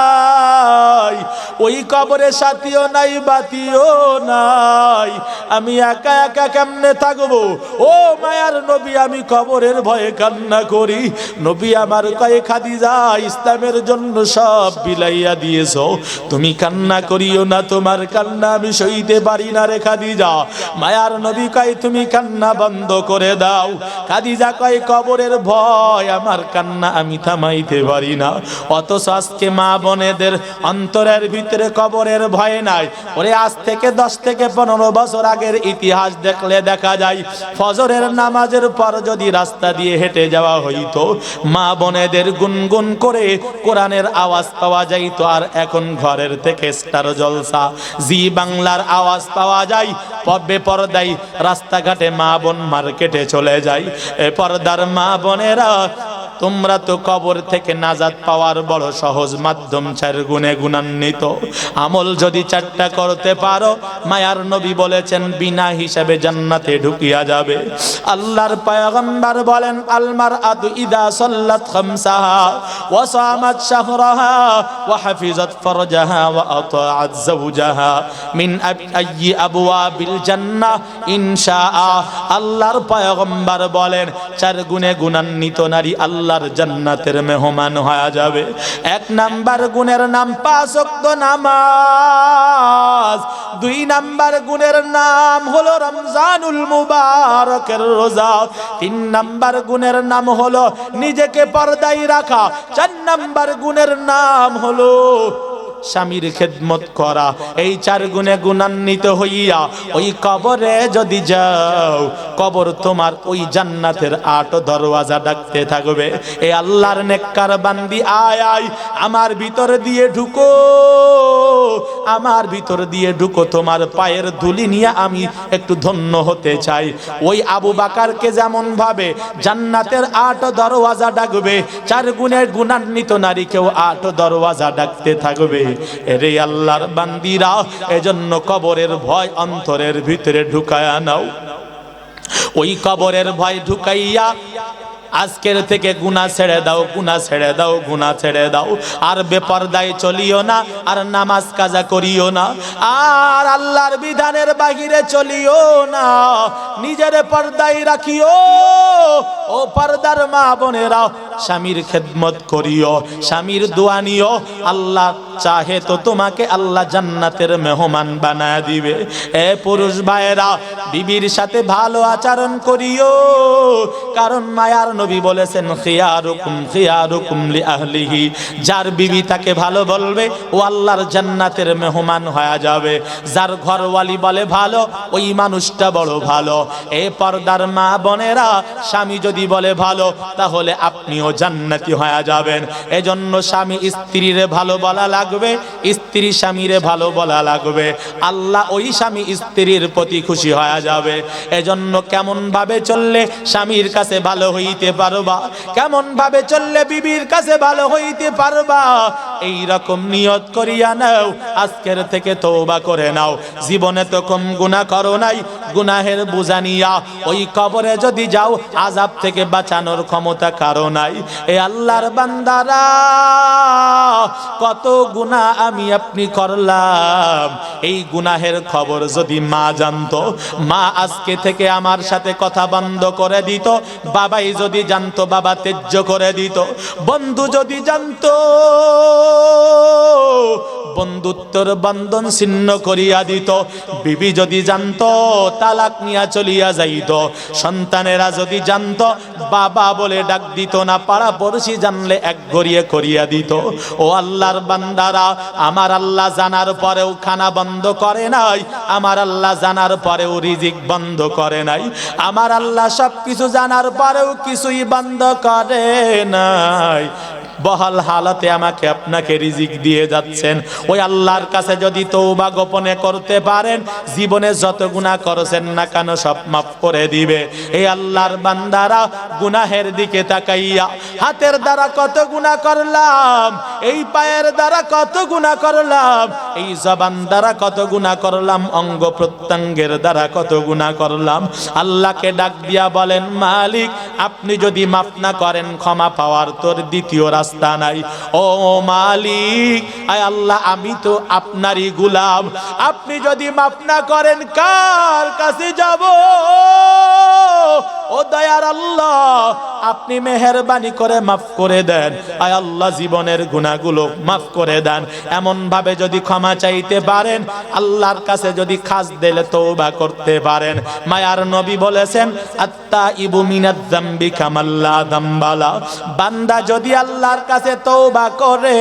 S1: ওই কবরে সাথীও নাই, বাতিও নাই। আমি একা একা কেমনে থাকবো? ও মায়ার নবী, আমি কবরের ভয়ে কান্না করি। নবী আমার কয়ে, খাদিজা, ইসলামের জন্য সব বিলাইয়া দিয়েছো, তুমি কান্না করিও না, তোমার কান্না আমি সইতে পারি না রে খাদিজা। মায়ার নবী কয়, তুমি কান্না বন্ধ করে দাও। খাদিজা কয়, কবরের ভয় আমার কান্না আমি থামাইতে পারি না। অথচ আজকে মা বোনেদের অন্তরের ভিতরে কবরের ভয় নাই। ওরে আজ থেকে 10 থেকে 15 বছর আগের ইতিহাস দেখলে দেখা যায়, ফজরের নামাজের পর যদি রাস্তা দিয়ে হেঁটে যাওয়া হইতো, মা বোনেদের গুনগুন করে কোরআনের আওয়াজ পাওয়া যাইতো। আর এখন ঘরের থেকে স্টার জলসা, জি বাংলার আওয়াজ পাওয়া যায়। বেপরদাই রাস্তাঘাটে মা বোন মার্কেটে চলে যায়। এ পর্দার মা বোনেরা, তোমরা তো কবর থেকে নাজাত পাওয়ার বড় সহজ মাধ্যম 4 গুণে গুণান্বিত। আমল যদি 4টা করতে পারো, মায়ার নবী বলেছেন বিনা হিসাবে জান্নাতে ঢুকিয়া যাবে। আল্লাহর পয়গম্বর বলেন, আল মারআতু ইদা সাল্লাত খামসাহা ওয়া সামাত শাহরাহা ওয়া হাফিজাত ফারজাহা ওয়া আতাআত যাওজাহা মিন আইয়ি আবওয়াবিল জান্নাহ ইনশাআ। আল্লাহর পয়গম্বর বলেন, 4 গুণে গুণান্বিত নারী আল্লাহর জান্নাতের মেহমান হয়ে যাবে। 1 নাম্বার গুণের নাম 5 ওয়াক্ত নামাজ। 2 নাম্বার গুণের নাম হলো রমজানুল মুবারকের রোজা। 3 নাম্বার গুণের নাম হলো নিজেকে পর্দায় রাখা। 4 নাম্বার গুণের নাম হলো স্বামীর খেদমত করা। এই 4 গুণে গুণান্বিত হইয়া ওই কবরে যদি যাও, কবর তোমার ওই জান্নাতের 8 দরওয়াজা ডাকতে থাকবে, এ আল্লাহর নেককার বান্দি, আয় আয় আমার ভিতর দিয়ে ঢুকো, আমার ভিতর দিয়ে ঢুকো, তোমার পায়ের ধুলি নিয়ে আমি একটু ধন্য হতে চাই। ওই আবু বাকারকে যেমন ভাবে জান্নাতের 8 দরওয়াজা ডাকবে, 4 গুণে গুণান্বিত নারীকেও 8 দরওয়াজা ডাকতে থাকবে। এরে আল্লাহর বান্দিরা, এজন্য কবরের ভয় অন্তরের ভিতরে ঢুকায়া নাও। ওই কবরের ভয় ঢুকাইয়া আজকের থেকে গুনাহ ছেড়ে দাও, গুনাহ ছেড়ে দাও, গুনাহ ছেড়ে দাও। আর বেপরদায় চলিও না, আর নামাজ কাজা করিও না, আর আল্লাহর বিধানের বাহিরে চলিও না। নিজের পর্দায় রাখিও। ও পর্দার মা বোনেরা, স্বামীর খেদমত করিও, স্বামীর দোয়া নিও। আল্লাহ চাহে তো তোমাকে আল্লাহ জান্নাতের মেহমান বানায় দিবে। এ পুরুষ ভাইয়েরা, বিবির সাথে ভালো আচরণ করিও, কারণ মায়ার নবী বলেছেন খিয়ারুকুম খিয়ারুকুম লিআহলিহি। যার বিবি তাকে ভালো বলবে ও আল্লাহর জান্নাতের মেহমান হয়ে যাবে। যার ঘরওয়ালি বলে ভালো, ওই মানুষটা বড় ভালো। এ পর্দার মা বোনেরা, স্বামী যদি বলে ভালো, তাহলে আপনিও জান্নাতি হয়ে যাবেন। এজন্য স্বামী স্ত্রীরে ভালো বলা লাগবে, স্ত্রী স্বামীরে ভালো বলা লাগবে। আল্লাহ ওই স্বামী স্ত্রীর প্রতি খুশি হয়ে যাবে। এজন্য কেমন ভাবে চললে স্বামীর কাছে ভালো হইতে পারবা, কেমন ভাবে চললে বিবির কাছে ভালো হইতে পারবা, এই রকম নিয়ত করিয়া নাও। আজকের থেকে তওবা করে নাও। জীবনে তো কম গুনাহ করো নাই, গুনাহের বোঝা নিয়া ওই কবরে যদি যাও, আযাব থেকে বাঁচানোর ক্ষমতা কারো নাই। এ আল্লাহর বান্দারা, কত গুনাহ আমি আপনি করলাম। এই গুনাহের খবর যদি মা জানতো, মা আজকে থেকে আমার সাথে কথা বন্ধ করে দিত। বাবাই যদি জানতো, বাবা ত্যায্য করে দিত। বন্ধু যদি জানতো, বন্ধুত্বর বন্ধন ছিন্ন করিয়া দিত। বিবি যদি জানতো, তালাক নিয়া চলিয়া যাইত। সন্তানেরা যদি জানতো, বাবা বলে ডাক দিত না, পাড়া পড়শি জানলে এক গড়িয়ে করিয়া দিত। ও আল্লাহর বান্দারা, আমার আল্লাহ জানার পরেও খানা বন্ধ করে নাই, আমার আল্লাহ জানার পরেও রিজিক বন্ধ করে নাই, আমার আল্লাহ সব কিছু জানার পরেও কিছুই বন্ধ করে নাই। বহাল হালাতে আমাকে আপনাকে রিজিক দিয়ে যাচ্ছেন। ওই আল্লাহর কাছে যদি তওবা গোপনে করতে পারেন, জীবনে যত গুনাহ করেছেন না কেন সব মাফ করে দিবে। এই আল্লাহর বান্দারা, গুনাহের দিকে তাকাইয়া, হাতের দ্বারা কত গুনাহ করলাম, এই পায়ের দ্বারা কত গুনাহ করলাম, এই জবান দ্বারা কত গুনাহ করলাম, অঙ্গ প্রত্যঙ্গের দ্বারা কত গুনাহ করলাম। আল্লাহকে ডাক দিয়া বলেন, মালিক আপনি যদি মাফ না করেন, ক্ষমা পাওয়ার তোর দ্বিতীয় রাস্তা নাই। ও মালিক, আয় আল্লাহ, আমি তো আপনারই গোলাম, আপনি যদি মাফ না করেন কার কাছে যাব? ও দয়ার আল্লাহ, আপনি মেহেরবানি করে মাফ করে দেন। আয় আল্লাহ, জীবনের গুনাহগুলো মাফ করে দেন। এমন ভাবে যদি ক্ষমা চাইতে পারেন, আল্লাহর কাছে যদি খাস দিলে তওবা করতে পারেন, মায়ার নবী বলেছেন আত্তাইবু মিনাজ যামবি কামাল্লা যামবালা। বান্দা যদি আল্লাহর কাছে তওবা করে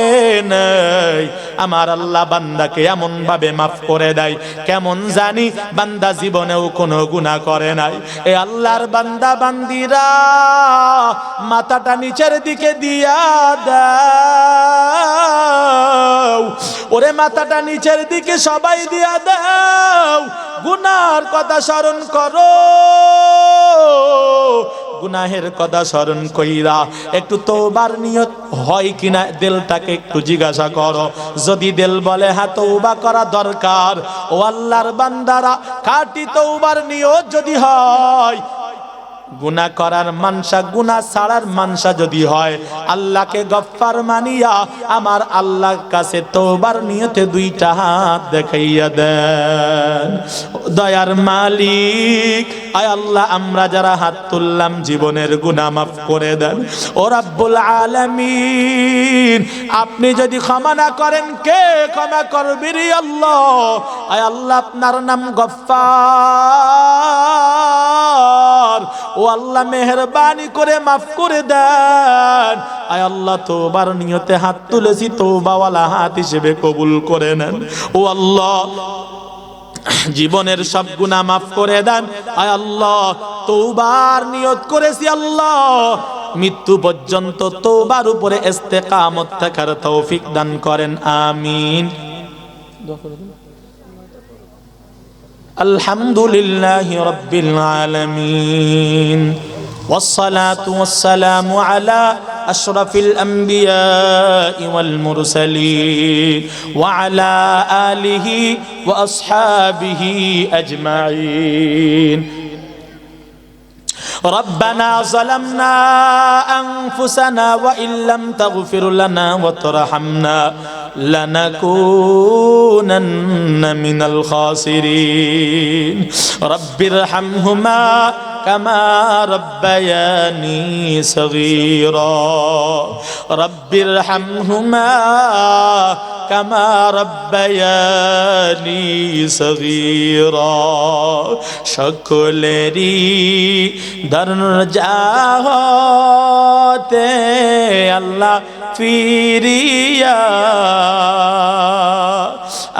S1: নেয়, আমার আল্লাহ বান্দাকে এমন ভাবে মাফ করে দেয় কেমন জানি বান্দা জীবনেও কোনো গুনাহ করে নাই। এ আল্লাহর বান্দা বান্দিরা, মাথাটা নিচের দিকে দিয়া দাও। ওরে মাথাটা নিচের দিকে সবাই দিয়া দাও। গুনার কথা স্মরণ করো, গুনাহের কথা স্মরণ কইরা একটু তওবার নিয়ত হয় কিনা দিলটাকে একটু জিজ্ঞাসা করো। যদি দিল বলে হ্যাঁ তওবা করা দরকার, ও আল্লাহর বান্দারা, খাঁটি তওবার নিয়ত যদি হয়, গুনাহ করার মানসা, গুনাহ ছাড়ার মানসা যদি হয়, আল্লাহকে গফফার মানিয়া আমার আল্লাহর কাছে তওবার নিয়তে দুইটা হাত দেখাইয়া দেন। দয়ার মালিক, আয় আল্লাহ, আমরা যারা হাত তুললাম জীবনের গুনাহ মাফ করে দেন। ও রাব্বুল আলামিন, আপনি যদি ক্ষমা না করেন, কে ক্ষমা করবে রে আল্লাহ? আয় আল্লাহ, আপনার নাম গফফার। ও আল্লাহ, মেহেরবানি করে মাফ করে দেন। আয় আল্লাহ, তওবার নিয়তে হাত তুলেছি, তওবাওয়ালা হাত হিসেবে কবুল করে নেন। ও আল্লাহ, জীবনের সব গুনাহ মাফ করে দেন। আয় আল্লাহ, তওবার নিয়ত করেছি, আল্লাহ মৃত্যু পর্যন্ত তওবার উপরে ইস্তেকামত থাকার তৌফিক দান করেন, আমিন। আলহামদুলিল্লাহি রাব্বিল আলামিন, والصلاة والسلام على أشرف الأنبياء والمرسلين وعلى آله وأصحابه أجمعين ربنا ظلمنا أنفسنا وإن لم تغفر لنا وترحمنا لنكونن من الخاسرين رب ارحمهما كما ربياني صغيرا رب ارحمهما كما ربياني صغيرا সকলেরই দরজা হতে আল্লাহ ফিরিয়া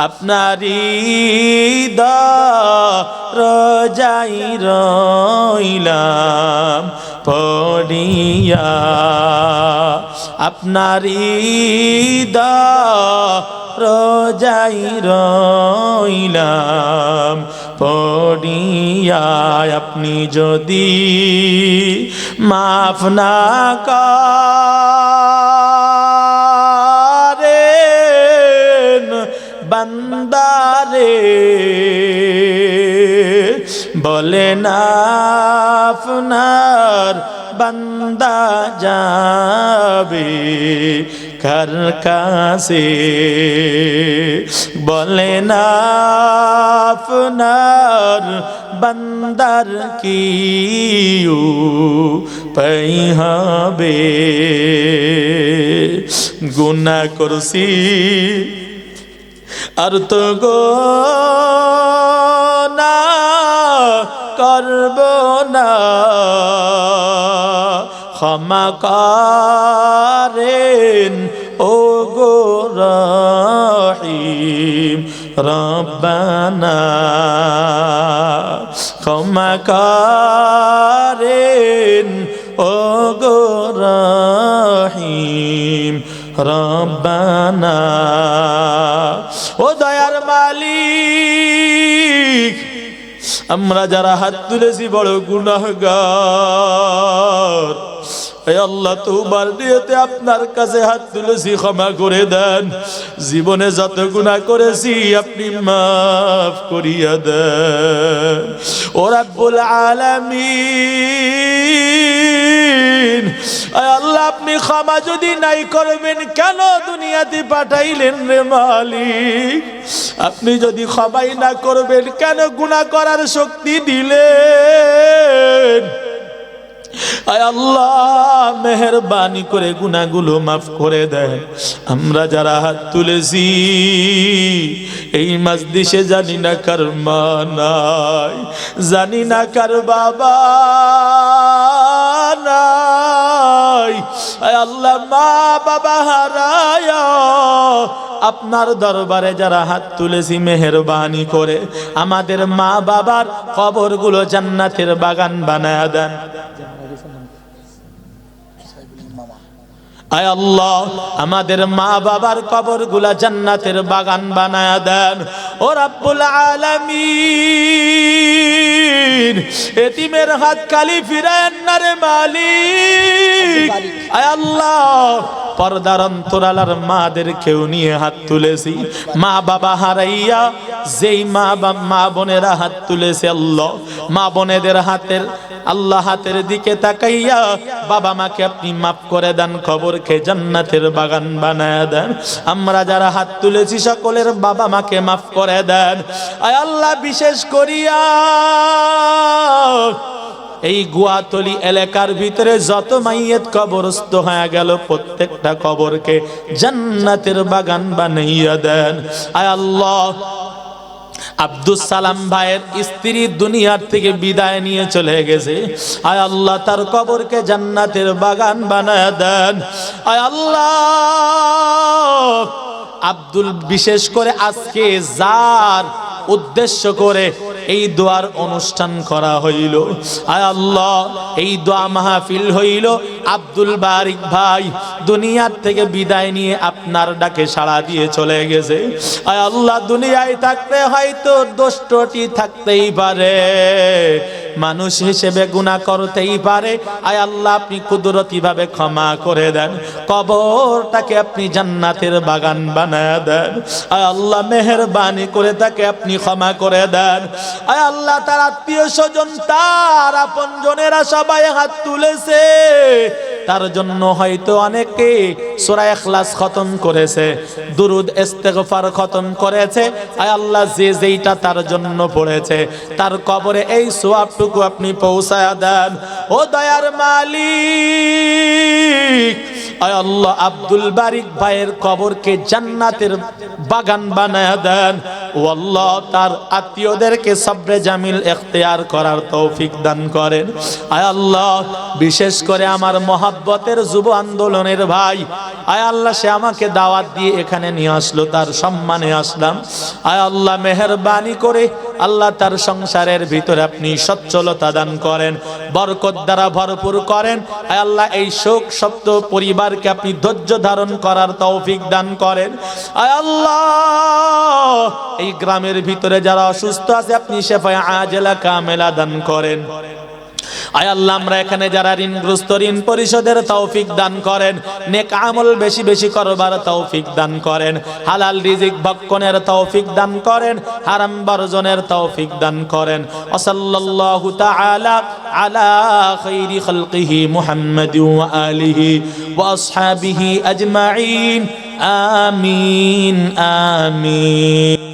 S1: আপনারি দরজাই রইলাম পড়িয়া আপনারি দরজাই রইলাম পড়িয়া আপনি যদি মাফ না করেন বান্দারে বলেন আপনার বান্দা যাবে কার কাছে বলেন আপনার বান্দার কি উপায় হবে গুনাহ করছি আর তো গুনাহ করব না ক্ষমা করেন ও গো রহিম রব্বানা ক্ষমা করেন ও গো রহিম রব্বানা ও দয়ার মালিক আমরা যারা হাত তুলেছি বড় গুনাহগার হে আল্লাহ তওবার নিয়তে আপনার কাছে হাত তুলেছি ক্ষমা করে দেন জীবনে যত গুনাহ করেছি আপনি মাফ করিয়া দেন ও রব্বুল আলামিন আল্লাহ আপনি ক্ষমা যদি নাই করবেন কেন দুনিয়াতে পাঠাইলেন রে মালিক আপনি যদি ক্ষমাই না করবেন কেন গুনাহ করার শক্তি দিলেন আয় আল্লাহ মেহেরবানি করে গুনাহগুলো মাফ করে দেন আমরা যারা হাত তুলেছি এই মজলিসে জানি না কার মা নাই জানি না কার বাবা নাই আয় আল্লাহ মা বাবা হারায়া আপনার দরবারে যারা হাত তুলেছি মেহেরবানি করে আমাদের মা বাবার কবরগুলো জান্নাতের বাগান বানায়া দেন আয় আল্লাহ আমাদের মা বাবার কবরগুলা জান্নাতের বাগান বানায়া দেন ও রব্বুল আলামিন এতিমের হাত খালি ফিরায়েন না রে মালিক আয় আল্লাহ পর্দার অন্তরালার মাদের কেউ নিয়ে হাত তুলেছি মা বাবা হারাইয়া যেই মা বোনেরা হাত তুলেছে আল্লাহ মা বোনেদের হাতের আল্লাহ হাতের দিকে তাকাইয়া বাবা মাকে আপনি মাফ করে দেন কবরকে জান্নাতের বাগান বানায়া দেন আমরা যারা হাত তুলেছি সকলের বাবা মাকে মাফ করে দেন আয় আল্লাহ বিশেষ করিয়া এই গুয়াতলি এলাকার ভিতরে যত মাইয়ত কবরস্থ হয়ে গেল প্রত্যেকটা কবরকে জান্নাতের বাগান বানাইয়া দেন আয় আল্লাহ আব্দুল সালাম ভাইয়ের স্ত্রী দুনিয়ার থেকে বিদায় নিয়ে চলে গেছে আয় আল্লাহ তার কবরকে জান্নাতের বাগান বানায়া দেন আয় আল্লাহ আব্দুল বিশেষ করে আজকে যার উদ্দেশ্য করে এই দোয়ার অনুষ্ঠান করা হইল আয় আল্লাহ এই দোয়া মাহফিল হইল আব্দুল বারিক ভাই দুনিয়ার থেকে বিদায় নিয়ে আপনার ডাকে সাড়া দিয়ে চলে গেছে আয় আল্লাহ দুনিয়ায় থাকতে হয়তো দোষ ত্রুটি থাকতেই পারে মানুষ হিসেবে গুনাহ করতেই পারে। আয় আল্লাহ আপনি কুদরতি ভাবে ক্ষমা করে দেন, কবরটাকে আপনি জান্নাতের বাগান বানায় দেন। আয় আল্লাহ মেহেরবানি করে তাকে আপনি ক্ষমা করে দেন। আয় আল্লাহ তার আত্মীয় স্বজন তার আপনজনেরা সবাই হাত তুলেছে, তার জন্য হয়তো অনেকে সূরা ইখলাস খতম করেছে, দুরুদ ইস্তিগফার খতম করেছে। আয় আল্লাহ যে যেইটা তার জন্য পড়েছে তার কবরে এই সওয়াবটুকু আপনি পৌঁছায়া দেন। ও দয়ার মালিক, আয় আল্লাহ আব্দুল বারিক ভাইয়ের কবরকে জান্নাতের বাগান বানায়া দেন। ও আল্লাহ তার আত্মীয়দেরকে সবরে জামিল ইখতিয়ার করার তৌফিক দান করেন। আয় আল্লাহ বিশেষ করে আমার মহাব্বতের যুব আন্দোলনের ভাই, আয় আল্লাহ সে আমাকে দাওয়াত দিয়ে এখানে নিয়ে আসলো, তার সম্মানে আসলাম। আয় আল্লাহ মেহেরবানি করে আল্লাহ তার সংসারের ভিতরে আপনি সচ্ছলতা দান করেন, বরকত দ্বারা ভরপুর করেন। আয় আল্লাহ এই শোক সপ্ত পরিবারকে আপনি ধৈর্য ধারণ করার তৌফিক দান করেন। আয় আল্লাহ এই গ্রামের ভিতরে যারা অসুস্থ আছে আপনি শেফায়ে আজেলা কামেলা দান করেন। আয় আল্লাহ আমরা এখানে যারা ঋণগ্রস্ত ঋণ পরিশোধের তৌফিক দান করেন, নেক আমল বেশি বেশি করবার তৌফিক দান করেন, হালাল রিজিক ভক্ষণের তৌফিক দান করেন, হারাম বর্জনের তৌফিক দান করেন। সাল্লাল্লাহু তাআলা আলা খাইরি খালকিহি মুহাম্মাদিন ওয়া আলিহি ওয়া আসহাবিহি আজমাইন। আমিন আমিন।